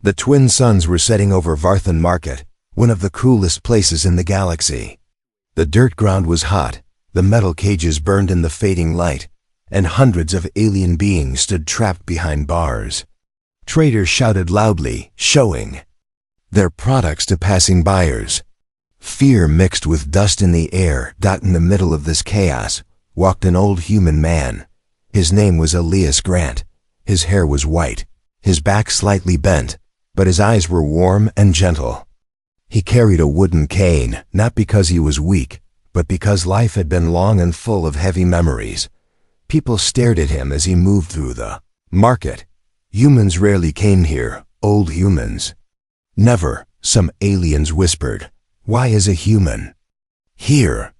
The twin suns were setting over Varthan Market, one of the coolest places in the galaxy. The dirt ground was hot, the metal cages burned in the fading light, and hundreds of alien beings stood trapped behind bars. Traders shouted loudly, showing their products to passing buyers. Fear mixed with dust in the air. In the middle of this chaos walked an old human man. His name was Elias Grant. His hair was white, his back slightly bent, but his eyes were warm and gentle. He carried a wooden cane, not because he was weak, but because life had been long and full of heavy memories. People stared at him as he moved through the market. Humans rarely came here, old humans. Never, some aliens whispered. Why is a human here?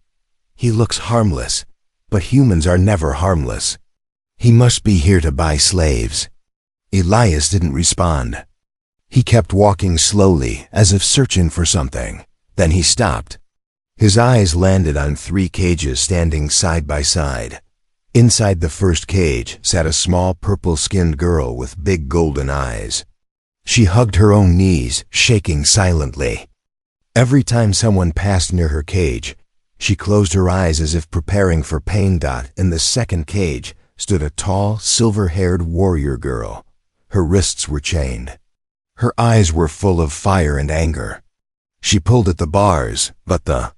He looks harmless, but humans are never harmless. He must be here to buy slaves. Elias didn't respond. He kept walking slowly, as if searching for something. Then he stopped. His eyes landed on 3 cages standing side by side. Inside the first cage sat a small purple-skinned girl with big golden eyes. She hugged her own knees, shaking silently. Every time someone passed near her cage, she closed her eyes as if preparing for pain. In the second cage stood a tall, silver-haired warrior girl. Her wrists were chained. Her eyes were full of fire and anger. She pulled at the bars, but the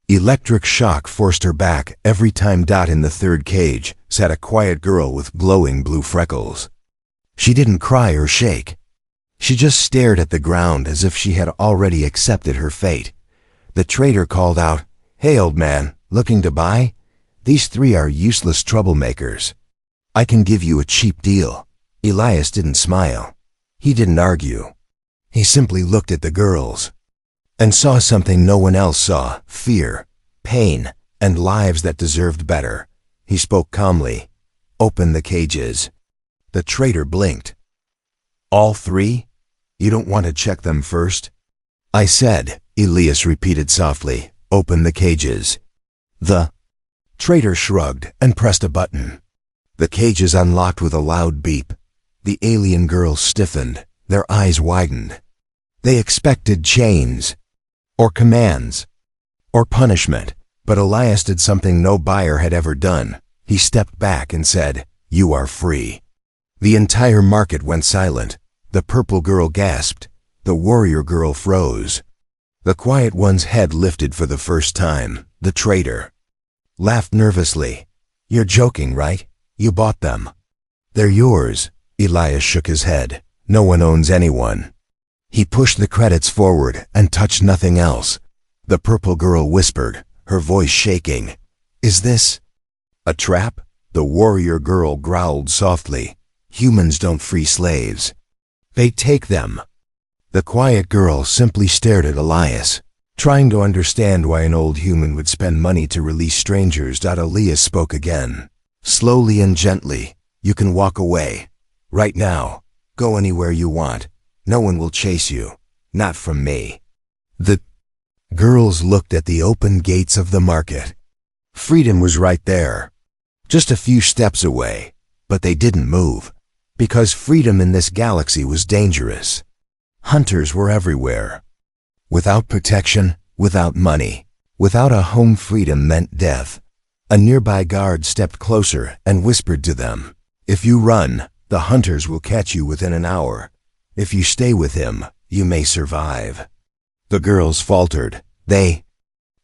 electric shock forced her back. Every time. In the third cage sat a quiet girl with glowing blue freckles. She didn't cry or shake. She just stared at the ground as if she had already accepted her fate. The trader called out, "Hey, old man, looking to buy? These 3 are useless troublemakers. I can give you a cheap deal." Elias didn't smile. He didn't argue. He simply looked at the girls and saw something no one else saw: fear, pain, and lives that deserved better. He spoke calmly. "Open the cages." The trader blinked. "All 3? You don't want to check them first?" "I said," Elias repeated softly, "open the cages." The trader shrugged and pressed a button. The cages unlocked with a loud beep. The alien girls stiffened, their eyes widened. They expected chains, or commands, or punishment, but Elias did something no buyer had ever done. He stepped back and said, "You are free." The entire market went silent. The purple girl gasped. The warrior girl froze. The quiet one's head lifted for the first time. The trader laughed nervously. "You're joking, right? You bought them." "They're yours." Elias shook his head. "No one owns anyone." He pushed the credits forward and touched nothing else. The purple girl whispered, her voice shaking, "Is this a trap?" The warrior girl growled softly, "Humans don't free slaves. They take them." The quiet girl simply stared at Elias, trying to understand why an old human would spend money to release strangers. Elias spoke again, slowly and gently, "You can walk away. Right now. Go anywhere you want. No one will chase you. Not from me." The girls looked at the open gates of the market. Freedom was right there, just a few steps away, but they didn't move, because freedom in this galaxy was dangerous. Hunters were everywhere. Without protection, without money, without a home, freedom meant death. A nearby guard stepped closer and whispered to them, "If you run, the hunters will catch you within an hour. If you stay with him, you may survive." The girls faltered. They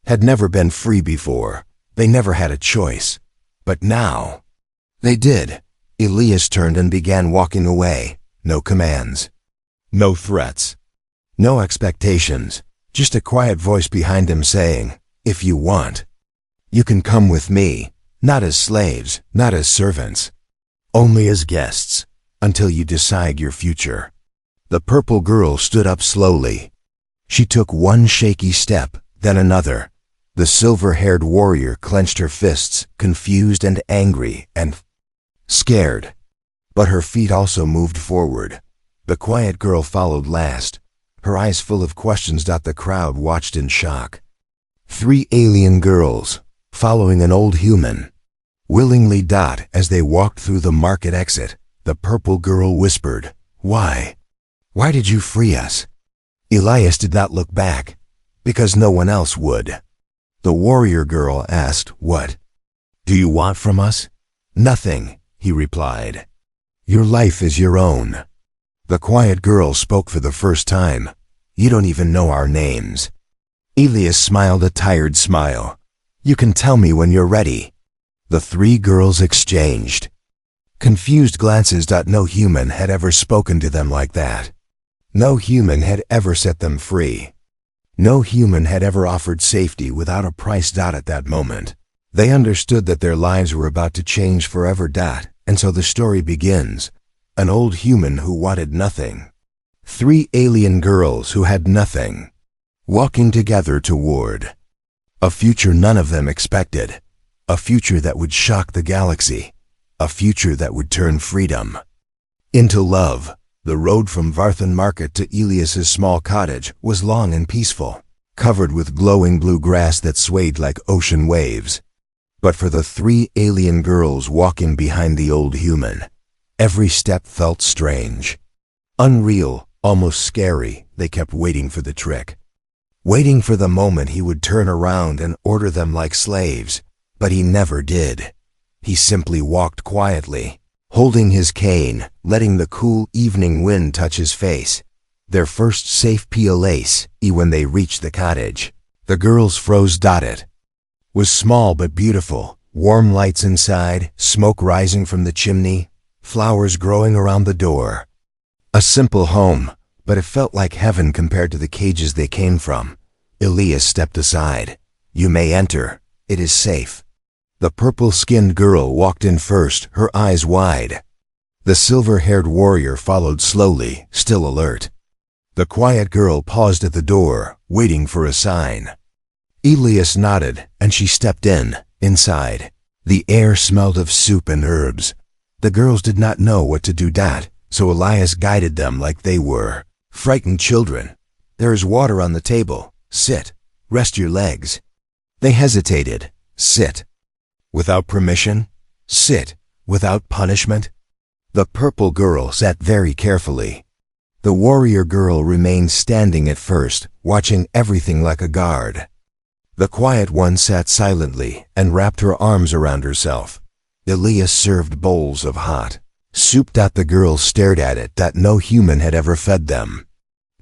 had never been free before. They never had a choice. But now, they did. Elias turned and began walking away. No commands. No threats. No expectations. Just a quiet voice behind him saying, "If you want, you can come with me. Not as slaves, not as servants. Only as guests, until you decide your future." The purple girl stood up slowly. She took one shaky step, then another. The silver-haired warrior clenched her fists, confused and angry and scared. But her feet also moved forward. The quiet girl followed last, her eyes full of questions. The crowd watched in shock. 3 alien girls, following an old human. Willingly. As they walked through the market exit, the purple girl whispered, "Why? Why did you free us? Elias did not look back, because no one else would. The warrior girl asked, What do you want from us? Nothing, he replied. Your life is your own. The quiet girl spoke for the first time. You don't even know our names. Elias smiled a tired smile. You can tell me when you're ready. The three girls exchanged confused glances. No human had ever spoken to them like that. No human had ever set them free. No human had ever offered safety without a price. At that moment, they understood that their lives were about to change forever. And so the story begins. An old human who wanted nothing. Three alien girls who had nothing, walking together toward a future none of them expected. A future that would shock the galaxy. A future that would turn freedom into love. The road from Varthan Market to Elias's small cottage was long and peaceful, covered with glowing blue grass that swayed like ocean waves. But for the three alien girls walking behind the old human, every step felt strange, unreal, almost scary. They kept waiting for the trick, waiting for the moment he would turn around and order them like slaves. But he never did. He simply walked quietly, holding his cane, letting the cool evening wind touch his face. Their first safe place. When they reached the cottage, the girls froze. It was small but beautiful. Warm lights inside, smoke rising from the chimney, flowers growing around the door. A simple home, but it felt like heaven compared to the cages they came from. Elias stepped aside. You may enter. It is safe. The purple-skinned girl walked in first, her eyes wide. The silver-haired warrior followed slowly, still alert. The quiet girl paused at the door, waiting for a sign. Elias nodded, and she stepped inside. The air smelled of soup and herbs. The girls did not know what to do. So Elias guided them like they were frightened children. There is water on the table. Sit. Rest your legs. They hesitated. Sit. Without permission? Sit. Without punishment? The purple girl sat very carefully. The warrior girl remained standing at first, watching everything like a guard. The quiet one sat silently and wrapped her arms around herself. Elias served bowls of hot soup. The girls stared at it. No human had ever fed them.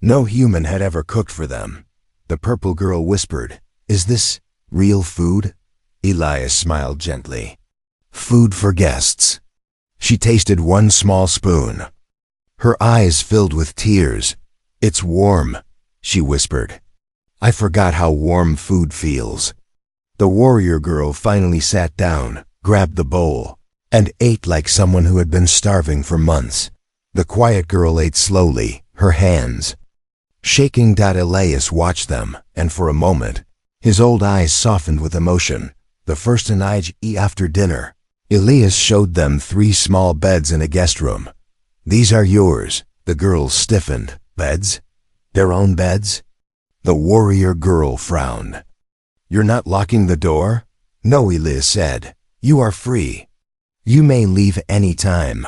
No human had ever cooked for them. The purple girl whispered, Is this real food? Elias smiled gently. Food for guests. She tasted one small spoon. Her eyes filled with tears. It's warm, she whispered. I forgot how warm food feels. The warrior girl finally sat down, grabbed the bowl, and ate like someone who had been starving for months. The quiet girl ate slowly, her hands shaking. Elias watched them, and for a moment, his old eyes softened with emotion. The first night after dinner, Elias showed them 3 small beds in a guest room. These are yours. The girls stiffened. Beds? Their own beds? The warrior girl frowned. You're not locking the door? No, Elias said. You are free. You may leave any time.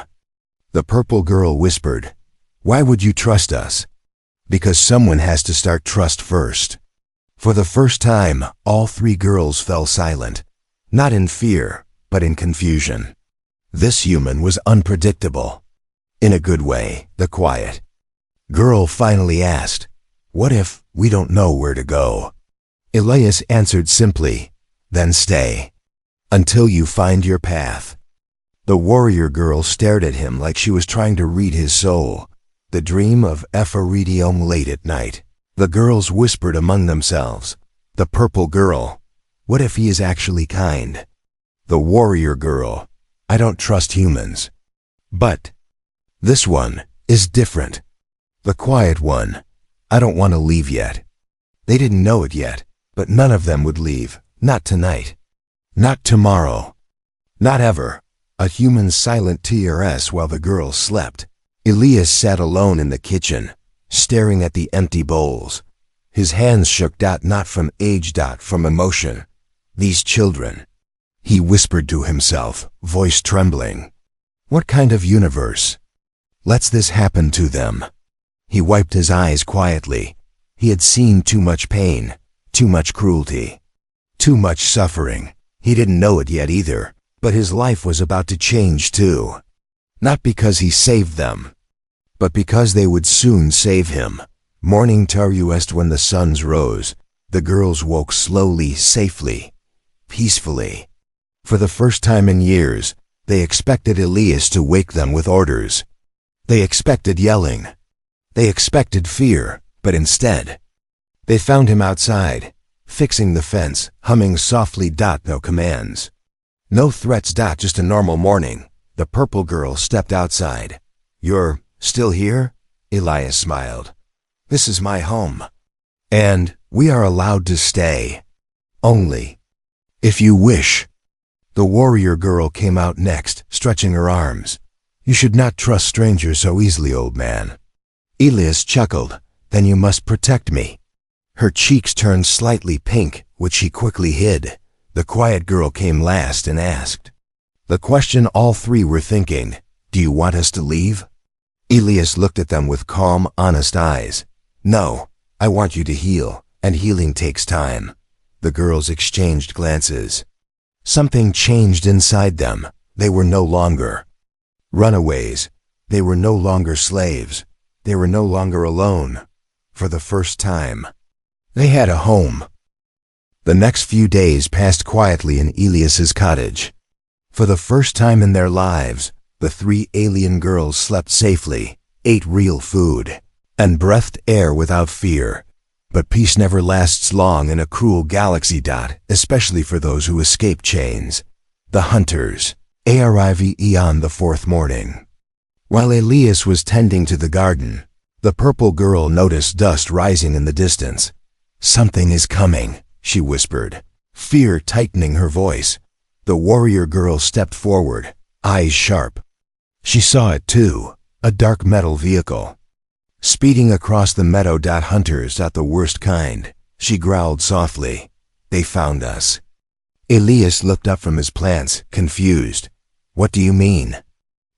The purple girl whispered, Why would you trust us? Because someone has to start trust first. For the first time, all 3 girls fell silent. Not in fear, but in confusion. This human was unpredictable. In a good way. The quiet girl finally asked, What if we don't know where to go? Elias answered simply, Then stay. Until you find your path. The warrior girl stared at him like she was trying to read his soul. The dream of Ephrodium late at night. The girls whispered among themselves. The purple girl. What if he is actually kind? The warrior girl. I don't trust humans. But this one is different. The quiet one. I don't want to leave yet. They didn't know it yet, but none of them would leave. Not tonight. Not tomorrow. Not ever. A human's silent tears while the girls slept. Elias sat alone in the kitchen, staring at the empty bowls. His hands shook. Not from age. From emotion. These children. He whispered to himself, voice trembling. What kind of universe lets this happen to them? He wiped his eyes quietly. He had seen too much pain, too much cruelty, too much suffering. He didn't know it yet either, but his life was about to change too. Not because he saved them, but because they would soon save him. Morning Tarust, when the suns rose, the girls woke slowly, safely, peacefully. For the first time in years, they expected Elias to wake them with orders. They expected yelling. They expected fear, but instead, they found him outside, fixing the fence, humming softly. No commands. No threats. Just a normal morning. The purple girl stepped outside. "You're still here?" Elias smiled. "This is my home. And we are allowed to stay. Only if you wish." The warrior girl came out next, stretching her arms. "You should not trust strangers so easily, old man." Elias chuckled. "Then you must protect me." Her cheeks turned slightly pink, which she quickly hid. The quiet girl came last and asked the question all three were thinking, "Do you want us to leave?" Elias looked at them with calm, honest eyes. "No, I want you to heal, and healing takes time." The girls exchanged glances. Something changed inside them. They were no longer runaways. They were no longer slaves. They were no longer alone. For the first time, they had a home. The next few days passed quietly in Elias's cottage. For the first time in their lives, the three alien girls slept safely, ate real food, and breathed air without fear. But peace never lasts long in a cruel galaxy. Especially for those who escape chains. The hunters. Arrive on the fourth morning. While Elias was tending to the garden, the purple girl noticed dust rising in the distance. "Something is coming," she whispered, fear tightening her voice. The warrior girl stepped forward, eyes sharp. She saw it too, a dark metal vehicle speeding across the meadow. Hunters, the worst kind. She growled softly. "They found us." Elias looked up from his plants, confused. "What do you mean?"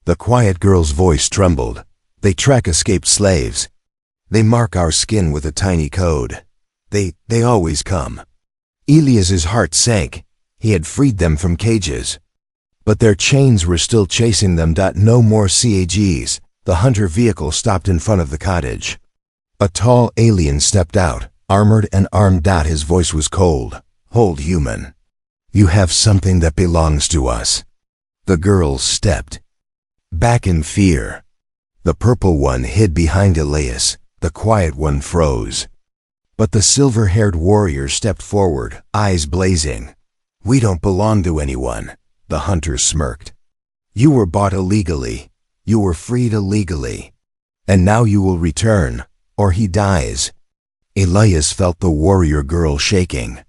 The quiet girl's voice trembled. "They track escaped slaves. They mark our skin with a tiny code. They always come." Elias's heart sank. He had freed them from cages. But their chains were still chasing them. No more CAGs. The hunter vehicle stopped in front of the cottage. A tall alien stepped out, armored and armed. His voice was cold. "Hold, human. You have something that belongs to us." The girls stepped back in fear. The purple one hid behind Elias. The quiet one froze. But the silver-haired warrior stepped forward, eyes blazing. "We don't belong to anyone," the hunter smirked. "You were bought illegally. You were freed illegally. And now you will return, or he dies." Elias felt the warrior girl shaking.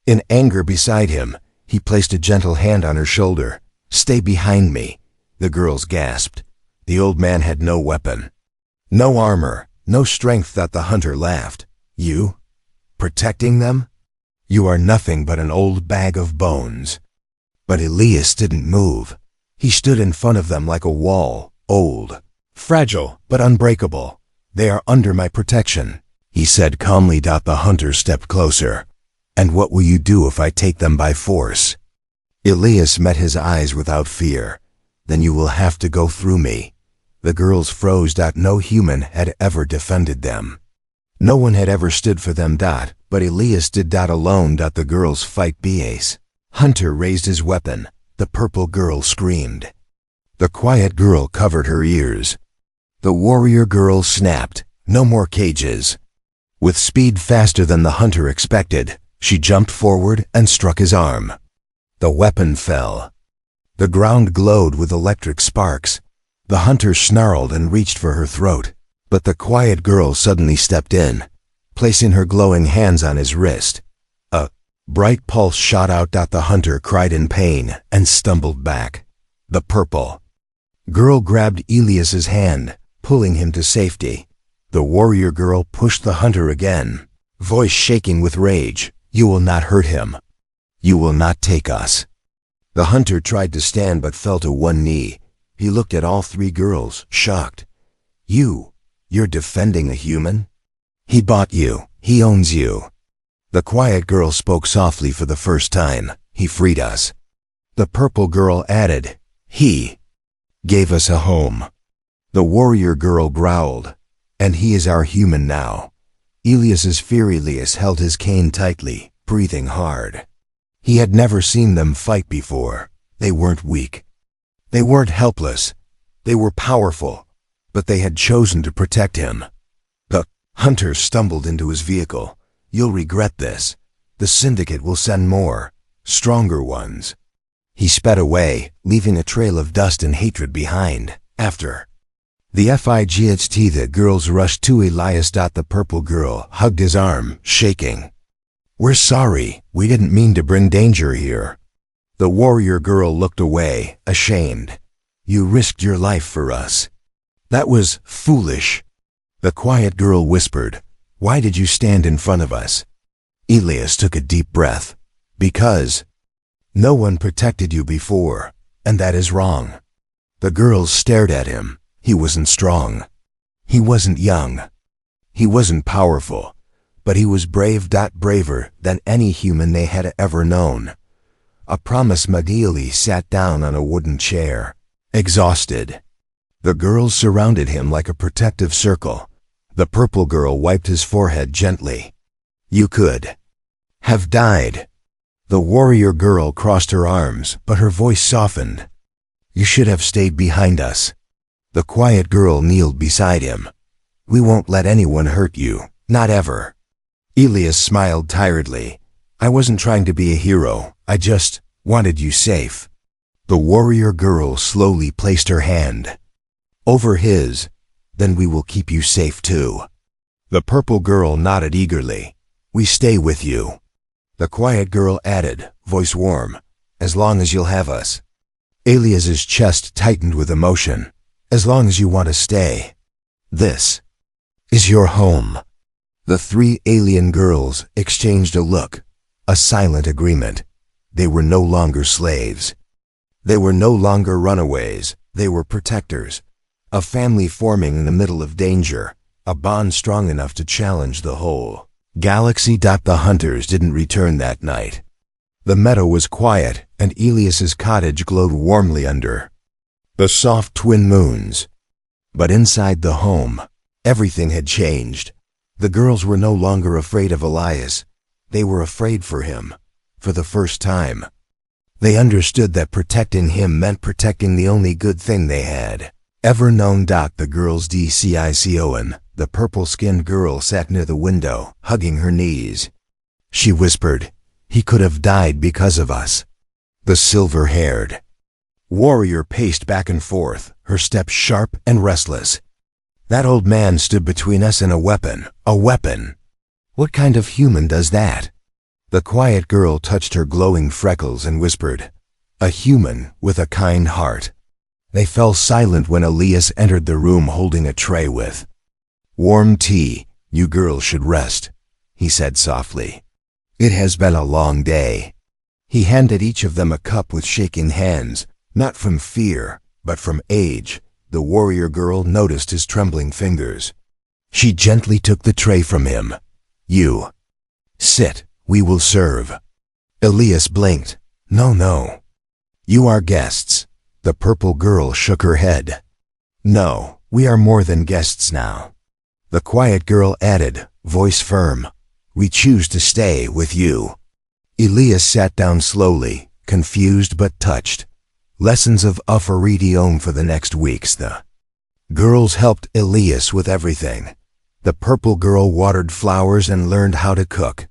In anger beside him, he placed a gentle hand on her shoulder. "Stay behind me," the girls gasped. The old man had no weapon, no armor, no strength. The hunter laughed. "You? Protecting them? You are nothing but an old bag of bones." But Elias didn't move. He stood in front of them like a wall, old, fragile, but unbreakable. "They are under my protection," he said calmly. The hunter stepped closer. "And what will you do if I take them by force?" Elias met his eyes without fear. "Then you will have to go through me." The girls froze. No human had ever defended them. No one had ever stood for them. But Elias did. Alone. The girls fight BAs. Hunter raised his weapon. The purple girl screamed. The quiet girl covered her ears. The warrior girl snapped. No more cages. With speed faster than the hunter expected, she jumped forward and struck his arm. The weapon fell. The ground glowed with electric sparks. The hunter snarled and reached for her throat. But the quiet girl suddenly stepped in, placing her glowing hands on his wrist. A bright pulse shot out. The hunter cried in pain and stumbled back. The purple girl grabbed Elias's hand, pulling him to safety. The warrior girl pushed the hunter again, voice shaking with rage. "You will not hurt him. You will not take us." The hunter tried to stand but fell to one knee. He looked at all three girls, shocked. You You're defending a human? He bought you. He owns you. The quiet girl spoke softly for the first time. He freed us. The purple girl added, he gave us a home. The warrior girl growled, and he is our human now. Elias's Elias held his cane tightly, breathing hard. He had never seen them fight before. They weren't weak. They weren't helpless. They were powerful, but they had chosen to protect him. The hunter stumbled into his vehicle. You'll regret this. The syndicate will send more, stronger ones. He sped away, leaving a trail of dust and hatred behind. After the FIGHT, the girls rushed to Elias. The purple girl hugged his arm, shaking. We're sorry. We didn't mean to bring danger here. The warrior girl looked away, ashamed. You risked your life for us. That was foolish. The quiet girl whispered, why did you stand in front of us? Elias took a deep breath. Because no one protected you before, and that is wrong. The girls stared at him. He wasn't strong. He wasn't young. He wasn't powerful, but he was brave. Braver than any human they had ever known. A promise. Magili sat down on a wooden chair, exhausted. The girls surrounded him like a protective circle. The purple girl wiped his forehead gently. You could have died. The warrior girl crossed her arms, but her voice softened. You should have stayed behind us. The quiet girl kneeled beside him. We won't let anyone hurt you, not ever. Elias smiled tiredly. I wasn't trying to be a hero. I just wanted you safe. The warrior girl slowly placed her hand over his. Then we will keep you safe too. The purple girl nodded eagerly. We stay with you. The quiet girl added, voice warm, as long as you'll have us. Elias's chest tightened with emotion. As long as you want to stay. This is your home. The three alien girls exchanged a look, a silent agreement. They were no longer slaves. They were no longer runaways. They were protectors. A family forming in the middle of danger, a bond strong enough to challenge the whole galaxy. The hunters didn't return that night. The meadow was quiet, and Elias's cottage glowed warmly under the soft twin moons. But inside the home, everything had changed. The girls were no longer afraid of Elias. They were afraid for him, for the first time. They understood that protecting him meant protecting the only good thing they had ever known. The girls DCICON, the purple-skinned girl sat near the window, hugging her knees. She whispered, he could have died because of us. The silver-haired warrior paced back and forth, her steps sharp and restless. That old man stood between us and a weapon. A weapon. What kind of human does that? The quiet girl touched her glowing freckles and whispered, a human with a kind heart. They fell silent when Elias entered the room holding a tray with warm tea. You girls should rest, he said softly. It has been a long day. He handed each of them a cup with shaking hands, not from fear, but from age. The warrior girl noticed his trembling fingers. She gently took the tray from him. You sit, we will serve. Elias blinked. No. You are guests. The purple girl shook her head. No, we are more than guests now. The quiet girl added, voice firm. We choose to stay with you. Elias sat down slowly, confused but touched. Lessons of Ufaridium for the next weeks. The girls helped Elias with everything. The purple girl watered flowers and learned how to cook.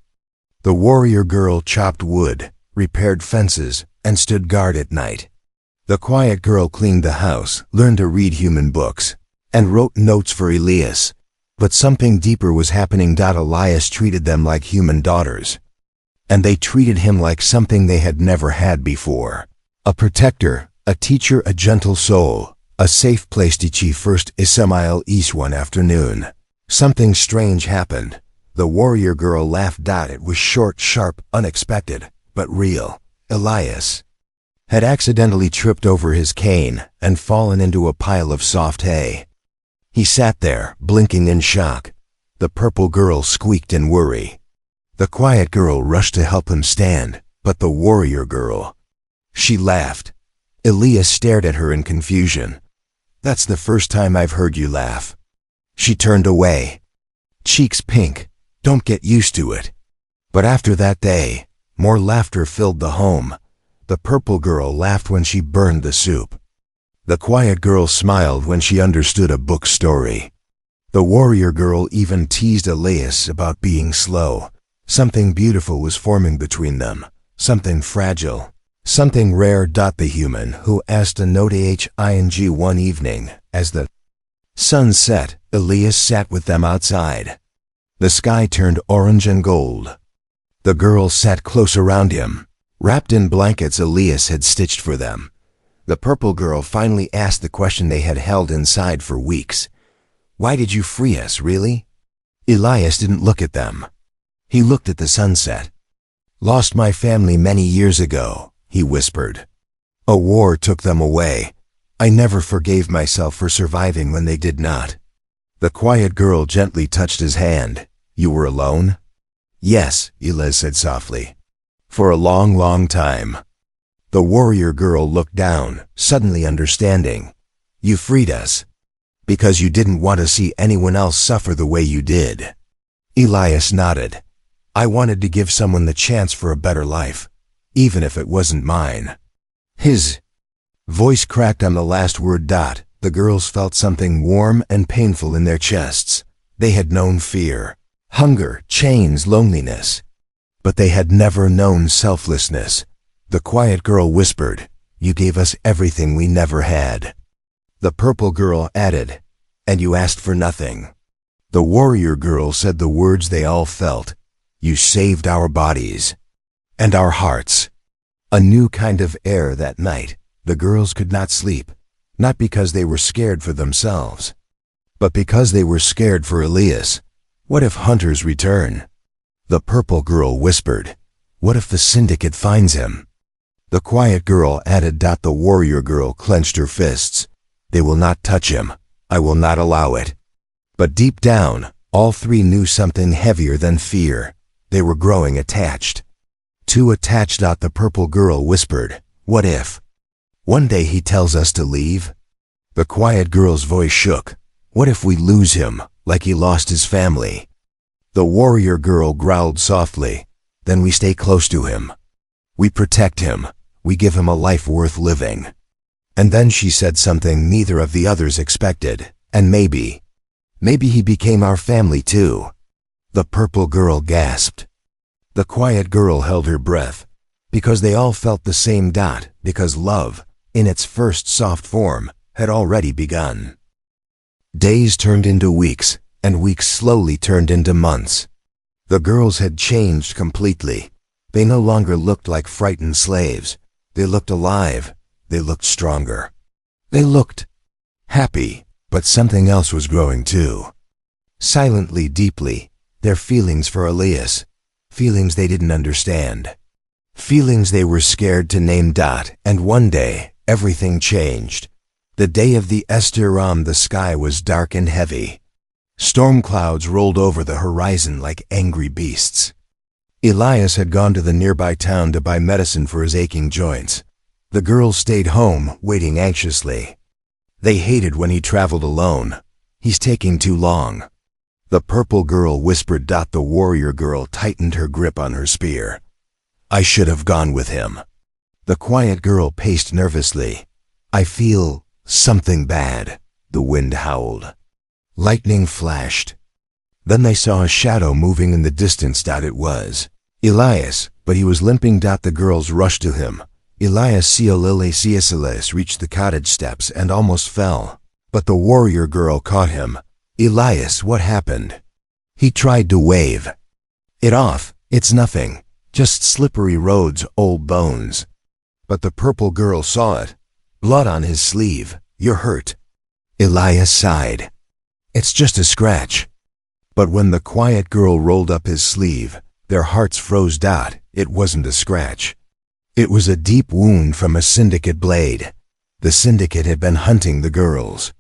The warrior girl chopped wood, repaired fences, and stood guard at night. The quiet girl cleaned the house, learned to read human books, and wrote notes for Elias. But something deeper was happening. Elias treated them like human daughters. And they treated him like something they had never had before. A protector, a teacher, a gentle soul, a safe place. First Ismail East one afternoon. Something strange happened. The warrior girl laughed. It was short, sharp, unexpected, but real. Elias had accidentally tripped over his cane and fallen into a pile of soft hay. He sat there, blinking in shock. The purple girl squeaked in worry. The quiet girl rushed to help him stand, but the warrior girl... She laughed. Elias stared at her in confusion. "That's the first time I've heard you laugh." She turned away. Cheeks pink. "Don't get used to it." But after that day, more laughter filled the home. The purple girl laughed when she burned the soup. The quiet girl smiled when she understood a book story. The warrior girl even teased Elias about being slow. Something beautiful was forming between them, something fragile, something rare. The human who asked a note hing one evening, as the sun set, Elias sat with them outside. The sky turned orange and gold. The girls sat close around him, wrapped in blankets Elias had stitched for them. The purple girl finally asked the question they had held inside for weeks. "Why did you free us, really?" Elias didn't look at them. He looked at the sunset. "Lost my family many years ago," he whispered. "A war took them away. I never forgave myself for surviving when they did not." The quiet girl gently touched his hand. "You were alone?" "Yes," Elias said softly. "For a long, long time." The warrior girl looked down, suddenly understanding. "You freed us because you didn't want to see anyone else suffer the way you did." Elias nodded. "I wanted to give someone the chance for a better life, even if it wasn't mine." His voice cracked on the last word. The girls felt something warm and painful in their chests. They had known fear, hunger, chains, loneliness, but they had never known selflessness. The quiet girl whispered, "You gave us everything we never had." The purple girl added, "And you asked for nothing." The warrior girl said the words they all felt, "You saved our bodies and our hearts." A new kind of air that night. The girls could not sleep, not because they were scared for themselves, but because they were scared for Elias. What if hunters return? The purple girl whispered, "What if the syndicate finds him?" The quiet girl added. The warrior girl clenched her fists. "They will not touch him. I will not allow it." But deep down, all three knew something heavier than fear. They were growing attached. Too attached. The purple girl whispered, "What if one day he tells us to leave?" The quiet girl's voice shook. "What if we lose him, like he lost his family?" The warrior girl growled softly, "Then we stay close to him. We protect him. We give him a life worth living." And then she said something neither of the others expected. "And maybe he became our family too." The purple girl gasped. The quiet girl held her breath, because they all felt the same. Because love, in its first soft form, had already begun. Days turned into weeks, and weeks slowly turned into months. The girls had changed completely. They no longer looked like frightened slaves. They looked alive. They looked stronger. They looked happy, but something else was growing too. Silently, deeply, their feelings for Elias, feelings they didn't understand, feelings they were scared to name. And one day, everything changed. The day of the Esteram. The sky was dark and heavy. Storm clouds rolled over the horizon like angry beasts. Elias had gone to the nearby town to buy medicine for his aching joints. The girls stayed home, waiting anxiously. They hated when he traveled alone. "He's taking too long." The purple girl whispered. The warrior girl tightened her grip on her spear. "I should have gone with him." The quiet girl paced nervously. "I feel something bad." The wind howled. Lightning flashed. Then they saw a shadow moving in the distance. It was Elias, but he was limping. The girls rushed to him. Elias reached the cottage steps and almost fell. But the warrior girl caught him. "Elias, what happened?" He tried to wave it off. "It's nothing. Just slippery roads, old bones." But the purple girl saw it. Blood on his sleeve. "You're hurt." Elias sighed. "It's just a scratch." But when the quiet girl rolled up his sleeve, their hearts froze. It wasn't a scratch. It was a deep wound from a syndicate blade. The syndicate had been hunting the girls.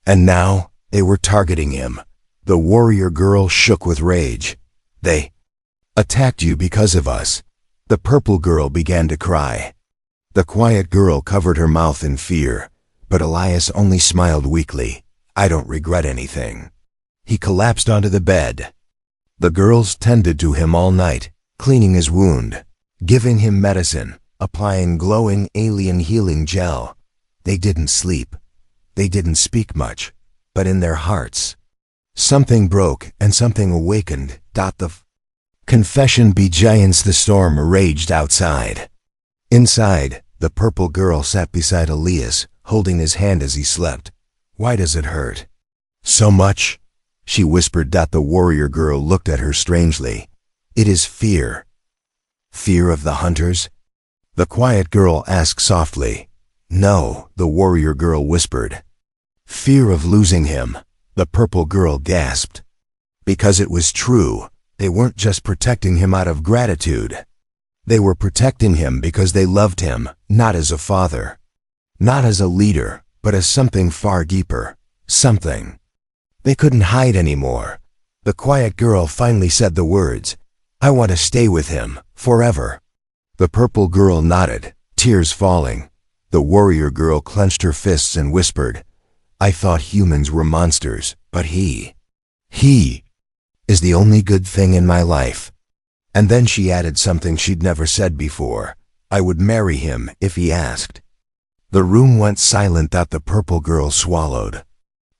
And now, They were targeting him. The warrior girl shook with rage. They attacked you because of us. The purple girl began to cry. The quiet girl covered her mouth in fear, but Elias only smiled weakly. I don't regret anything. He collapsed onto the bed. The girls tended to him all night, cleaning his wound, giving him medicine, applying glowing alien healing gel. They didn't sleep. They didn't speak much, but in their hearts, something broke and something awakened. The confession be giants. The storm raged outside. Inside, the purple girl sat beside Elias, holding his hand as he slept. Why does it hurt so much? She whispered. The warrior girl looked at her strangely. It is fear. Fear of the hunters? The quiet girl asked softly. No, the warrior girl whispered. Fear of losing him, the purple girl gasped. Because it was true. They weren't just protecting him out of gratitude. They were protecting him because they loved him, not as a father, not as a leader, but as something far deeper, something. They couldn't hide anymore. The quiet girl finally said the words, I want to stay with him, forever. The purple girl nodded, tears falling. The warrior girl clenched her fists and whispered, I thought humans were monsters, but he is the only good thing in my life. And then she added something she'd never said before. I would marry him if he asked. The room went silent. The purple girl swallowed.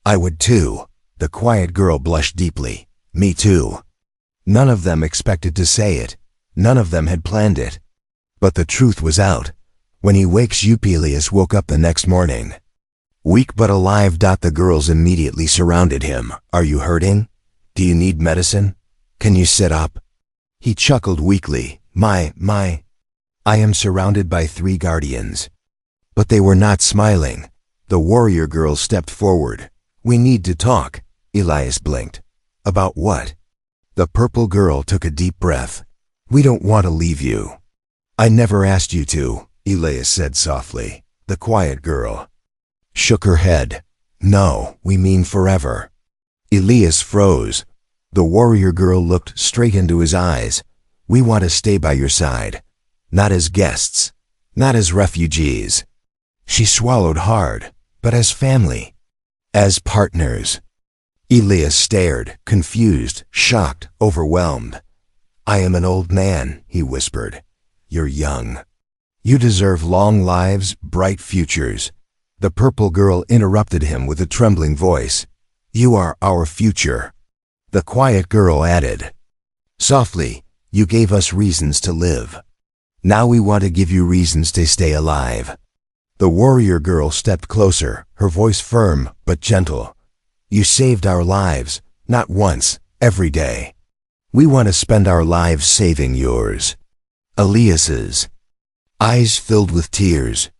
I would too. The quiet girl blushed deeply. Me too. None of them expected to say it. None of them had planned it. But the truth was out. When he wakes, Elias woke up the next morning. Weak but alive. The girls immediately surrounded him. Are you hurting? Do you need medicine? Can you sit up? He chuckled weakly. I am surrounded by 3 guardians. But they were not smiling. The warrior girl stepped forward. We need to talk. Elias blinked. About what? The purple girl took a deep breath. We don't want to leave you. I never asked you to, Elias said softly. The quiet girl shook her head. No, we mean forever. Elias froze. The warrior girl looked straight into his eyes. We want to stay by your side. Not as guests. Not as refugees. She swallowed hard, but as family. As partners. Elias stared, confused, shocked, overwhelmed. I am an old man, he whispered. You're young. You deserve long lives, bright futures. The purple girl interrupted him with a trembling voice. You are our future. The quiet girl added softly, you gave us reasons to live. Now we want to give you reasons to stay alive. The warrior girl stepped closer, her voice firm but gentle. You saved our lives, not once, every day. We want to spend our lives saving yours. Elias's eyes filled with tears.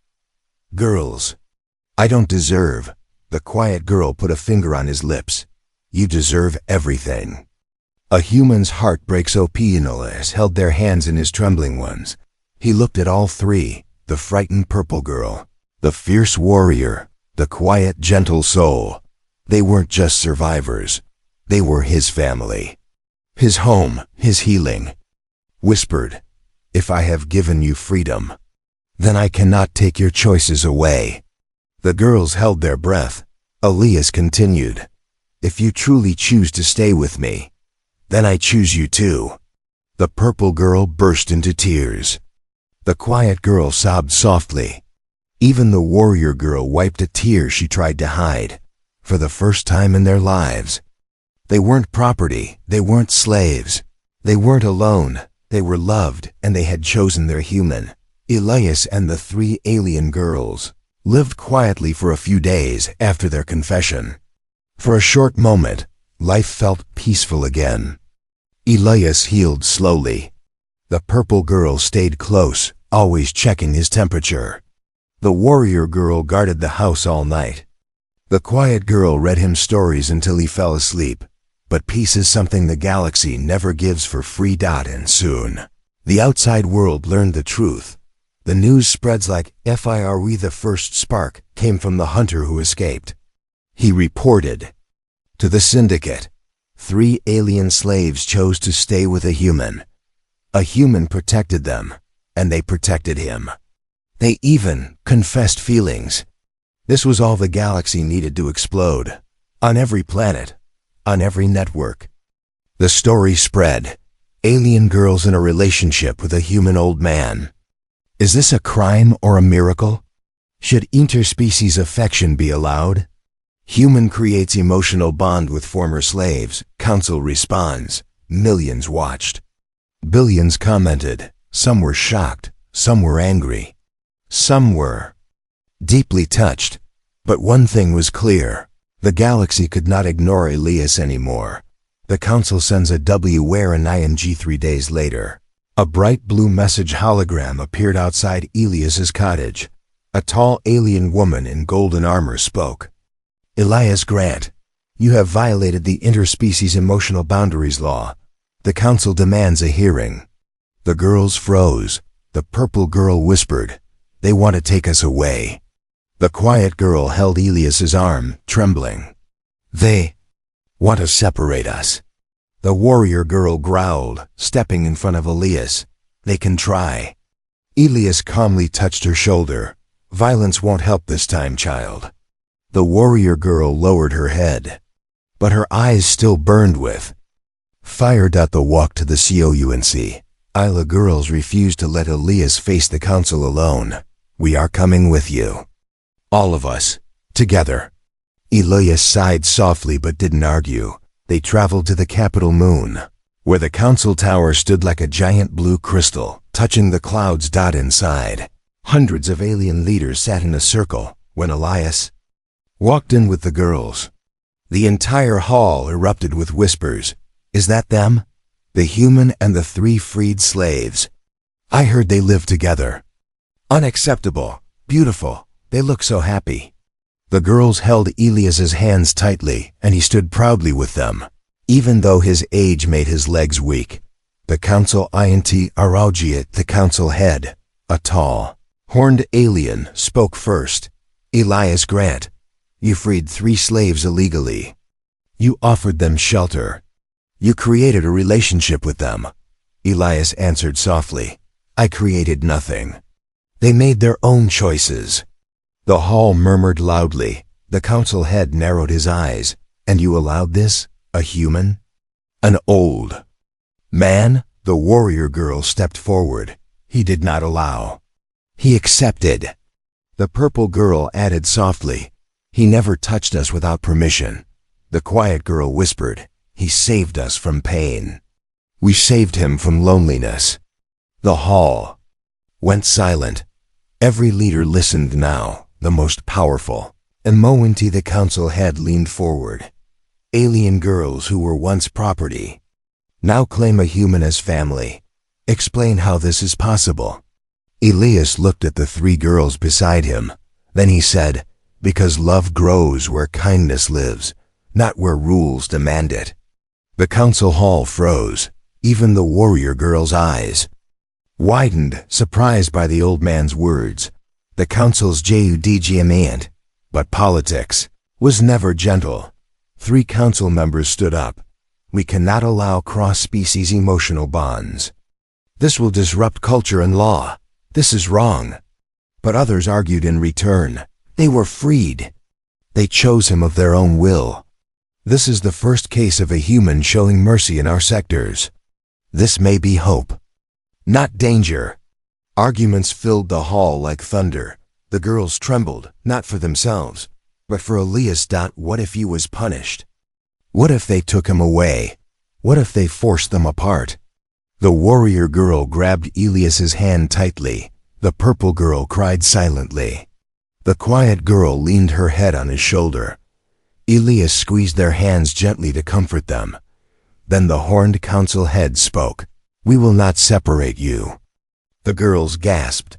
Girls, I don't deserve. The quiet girl put a finger on his lips. You deserve everything. A human's heart breaks. Elias held their hands in his trembling ones. He looked at all 3, the frightened purple girl, the fierce warrior, the quiet, gentle soul. They weren't just survivors. They were his family. His home, his healing. Whispered, if I have given you freedom, then I cannot take your choices away. The girls held their breath. Elias continued, if you truly choose to stay with me, then I choose you too. The purple girl burst into tears. The quiet girl sobbed softly. Even the warrior girl wiped a tear she tried to hide. For the first time in their lives, they weren't property, they weren't slaves. They weren't alone, they were loved, and they had chosen their human. Elias and the 3 alien girls lived quietly for a few days after their confession. For a short moment, life felt peaceful again. Elias healed slowly. The purple girl stayed close, always checking his temperature. The warrior girl guarded the house all night. The quiet girl read him stories until he fell asleep. But peace is something the galaxy never gives for free. And soon, the outside world learned the truth. The news spreads like fire. The first spark came from the hunter who escaped. He reported, To the syndicate, 3 alien slaves chose to stay with a human. A human protected them, and they protected him. They even confessed feelings. This was all the galaxy needed to explode. On every planet, on every network. The story spread. Alien girls in a relationship with a human old man. Is this a crime or a miracle? Should interspecies affection be allowed? Human creates emotional bond with former slaves. Council responds. Millions watched. Billions commented. Some were shocked. Some were angry. Some were deeply touched. But one thing was clear. The galaxy could not ignore Elias anymore. The council sends a WARE and IMG 3 days later. A bright blue message hologram appeared outside Elias's cottage. A tall alien woman in golden armor spoke. Elias Grant, you have violated the interspecies emotional boundaries law. The council demands a hearing. The girls froze. The purple girl whispered, they want to take us away. The quiet girl held Elias's arm, trembling. They want to separate us. The warrior girl growled, stepping in front of Elias. They can try. Elias calmly touched her shoulder. Violence won't help this time, child. The warrior girl lowered her head, but her eyes still burned with fire. The walk to the COUNC. Isla girls refused to let Elias face the council alone. We are coming with you. All of us, together. Elias sighed softly but didn't argue. They traveled to the capital moon, where the council tower stood like a giant blue crystal, touching the clouds. Inside, hundreds of alien leaders sat in a circle when Elias walked in with the girls. The entire hall erupted with whispers. Is that them? The human and the 3 freed slaves. I heard they live together. Unacceptable. Beautiful. They look so happy. The girls held Elias's hands tightly, and he stood proudly with them, even though his age made his legs weak. The council INT Araugiat, the council head, a tall, horned alien, spoke first. Elias Grant, you freed 3 slaves illegally. You offered them shelter. You created a relationship with them. Elias answered softly, I created nothing. They made their own choices. The hall murmured loudly. The council head narrowed his eyes. And you allowed this? A human? An old man? The warrior girl stepped forward. He did not allow. He accepted. The purple girl added softly, he never touched us without permission. The quiet girl whispered, he saved us from pain. We saved him from loneliness. The hall went silent. Every leader listened now. The most powerful. And Moenti, the council head, leaned forward. Alien girls who were once property now claim a human as family. Explain how this is possible. Elias looked at the 3 girls beside him. Then he said, because love grows where kindness lives, not where rules demand it. The council hall froze. Even the warrior girl's eyes widened, surprised by the old man's words. The council's JUDGMant, but politics was never gentle. 3 council members stood up. We cannot allow cross-species emotional bonds. This will disrupt culture and law. This is wrong. But others argued in return. They were freed. They chose him of their own will. This is the first case of a human showing mercy in our sectors. This may be hope, not danger. Arguments filled the hall like thunder. The girls trembled, not for themselves, but for Elias. What if he was punished? What if they took him away? What if they forced them apart? The warrior girl grabbed Elias's hand tightly. The purple girl cried silently. The quiet girl leaned her head on his shoulder. Elias squeezed their hands gently to comfort them. Then the horned council head spoke. We will not separate you. The girls gasped.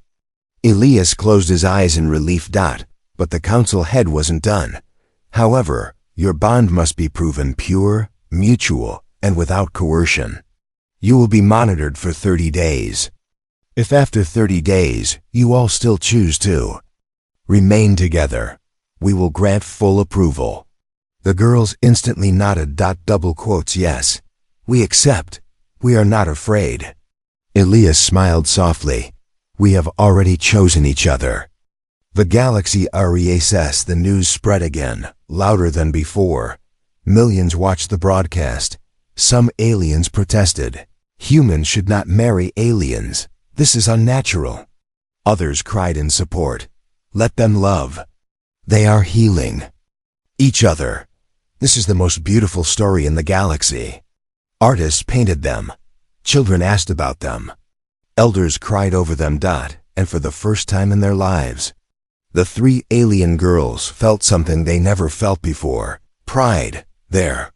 Elias closed his eyes in relief. But the council head wasn't done. However, your bond must be proven pure, mutual, and without coercion. You will be monitored for 30 days. If after 30 days, you all still choose to remain together, we will grant full approval. The girls instantly nodded. Double quotes, yes. We accept. We are not afraid. Elias smiled softly. We have already chosen each other. The galaxy RESS. The news spread again, louder than before. Millions watched the broadcast. Some aliens protested. Humans should not marry aliens. This is unnatural. Others cried in support. Let them love. They are healing each other. This is the most beautiful story in the galaxy. Artists painted them. Children asked about them. Elders cried over them. And for the first time in their lives, the three alien girls felt something they never felt before. Pride. Their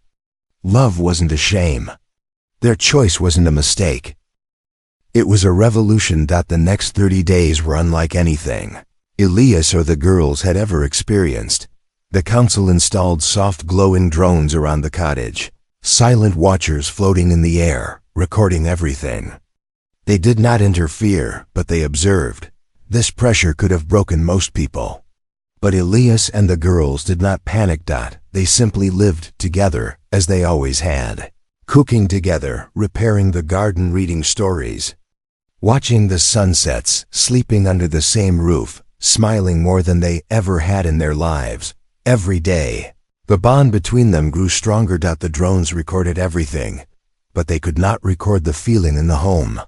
love wasn't a shame. Their choice wasn't a mistake. It was a revolution. The next 30 days were unlike anything Elias or the girls had ever experienced. The council installed soft glowing drones around the cottage, silent watchers floating in the air, recording everything. They did not interfere, but they observed. This pressure could have broken most people. But Elias and the girls did not panic. They simply lived together, as they always had. Cooking together, repairing the garden, reading stories, watching the sunsets, sleeping under the same roof, smiling more than they ever had in their lives. Every day, the bond between them grew stronger. The drones recorded everything, but they could not record the feeling in the home.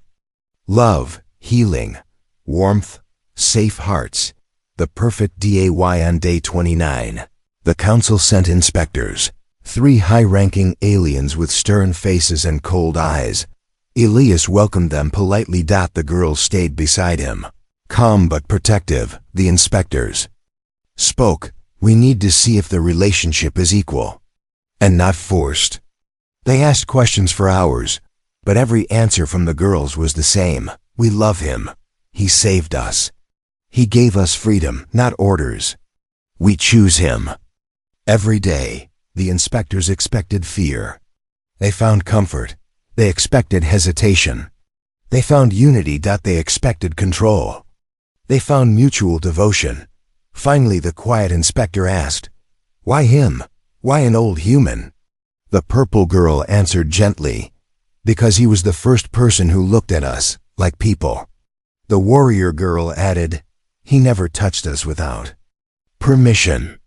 Love, healing, warmth, safe hearts, the perfect day. On day 29, the council sent inspectors, 3 high-ranking aliens with stern faces and cold eyes. Elias welcomed them politely. The girls stayed beside him. Calm but protective, the inspectors spoke. We need to see if the relationship is equal and not forced. They asked questions for hours, but every answer from the girls was the same. We love him. He saved us. He gave us freedom, not orders. We choose him. Every day, the inspectors expected fear. They found comfort. They expected hesitation. They found unity. They expected control. They found mutual devotion. Finally, the quiet inspector asked, "Why him? Why an old human?" The purple girl answered gently, "Because he was the first person who looked at us like people." The warrior girl added, "He never touched us without permission."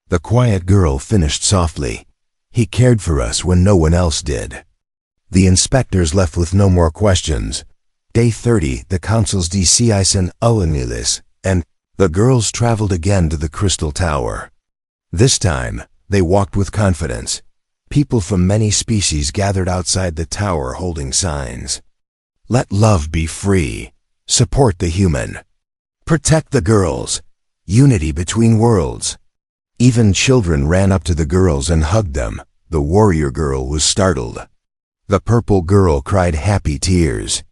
The quiet girl finished softly, "He cared for us when no one else did." The inspectors left with no more questions. Day 30, the council's decision unmissable, and the girls traveled again to the Crystal Tower. This time, they walked with confidence. People from many species gathered outside the tower holding signs. Let love be free. Support the human. Protect the girls. Unity between worlds. Even children ran up to the girls and hugged them. The warrior girl was startled. The purple girl cried happy tears.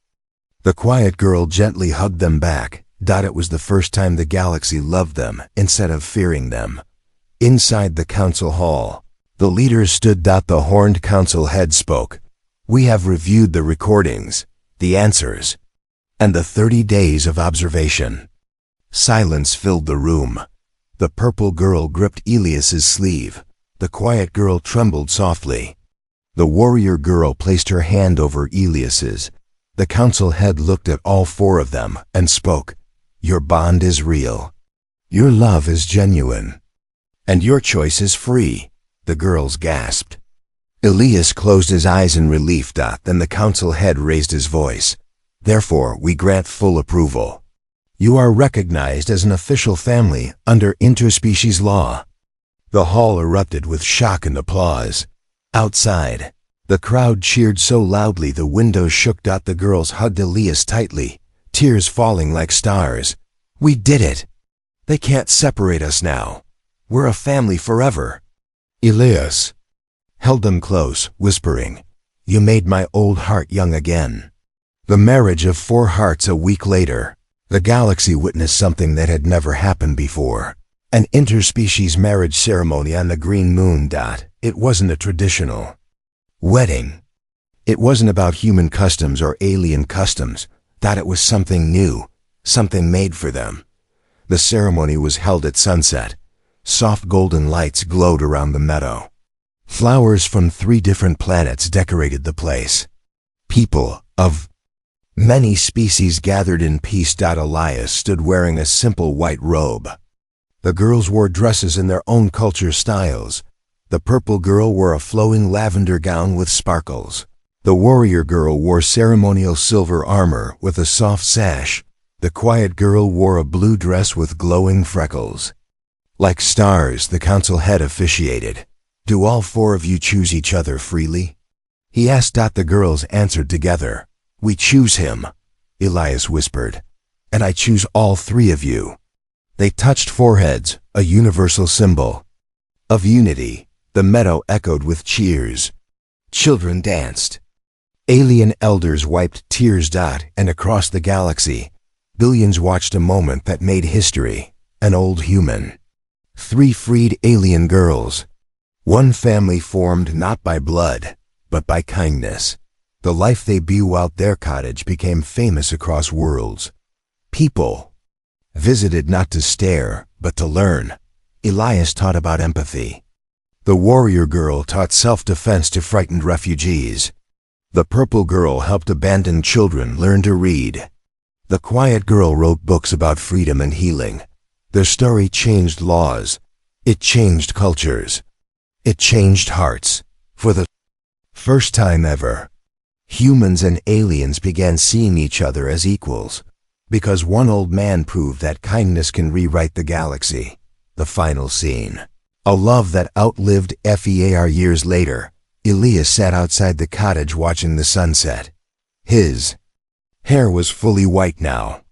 The quiet girl gently hugged them back. It was the first time the galaxy loved them instead of fearing them. Inside the council hall, the leaders stood. The horned council head spoke. We have reviewed the recordings, the answers, and the 30 days of observation. Silence filled the room. The purple girl gripped Elias's sleeve. The quiet girl trembled softly. The warrior girl placed her hand over Elias's. The council head looked at all 4 of them and spoke. Your bond is real. Your love is genuine. And your choice is free. The girls gasped. Elias closed his eyes in relief. Then the council head raised his voice. Therefore, we grant full approval. You are recognized as an official family under interspecies law. The hall erupted with shock and applause. Outside, the crowd cheered so loudly the windows shook. The girls hugged Elias tightly, tears falling like stars. We did it. They can't separate us now. We're a family forever. Elias held them close, whispering, You made my old heart young again. The marriage of 4 hearts. A week later, the galaxy witnessed something that had never happened before. An interspecies marriage ceremony on the green moon. It wasn't a traditional wedding. It wasn't about human customs or alien customs. It was something new, something made for them. The ceremony was held at sunset. Soft golden lights glowed around the meadow. Flowers from 3 different planets decorated the place. People of many species gathered in peace. Elias stood wearing a simple white robe. The girls wore dresses in their own culture styles. The purple girl wore a flowing lavender gown with sparkles. The warrior girl wore ceremonial silver armor with a soft sash. The quiet girl wore a blue dress with glowing freckles. Like stars, the council head officiated. "Do all 4 of you choose each other freely?" he asked. The girls answered together. "We choose him," Elias whispered. "And I choose all 3 of you." They touched foreheads, a universal symbol of unity. The meadow echoed with cheers. Children danced. Alien elders wiped tears. And across the galaxy, billions watched a moment that made history. An old human. 3 freed alien girls. One family formed not by blood, but by kindness. The life they built, their cottage became famous across worlds. People visited not to stare, but to learn. Elias taught about empathy. The warrior girl taught self-defense to frightened refugees. The purple girl helped abandoned children learn to read. The quiet girl wrote books about freedom and healing. Their story changed laws. It changed cultures. It changed hearts. For the first time ever, humans and aliens began seeing each other as equals. Because one old man proved that kindness can rewrite the galaxy. The final scene. A love that outlived FEAR. Years later, Elias sat outside the cottage watching the sunset. His hair was fully white now.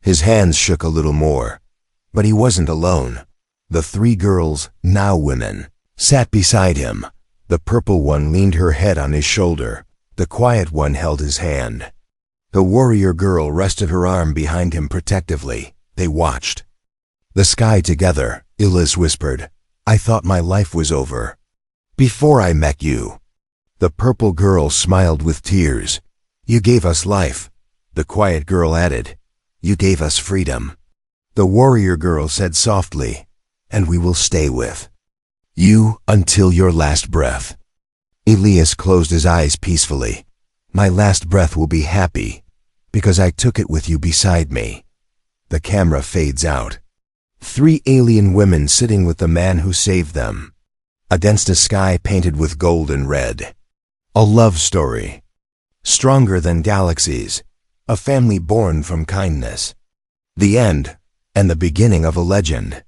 His hands shook a little more. But he wasn't alone. The 3 girls, now women, sat beside him. The purple one leaned her head on his shoulder. The quiet one held his hand. The warrior girl rested her arm behind him protectively. They watched the sky together. Elias whispered, "I thought my life was over before I met you." The purple girl smiled with tears. "You gave us life." The quiet girl added, "You gave us freedom." The warrior girl said softly, "And we will stay with you until your last breath." Elias closed his eyes peacefully. "My last breath will be happy, because I took it with you beside me." The camera fades out. 3 alien women sitting with the man who saved them. Against a sky painted with gold and red. A love story. Stronger than galaxies. A family born from kindness. The end, and the beginning of a legend.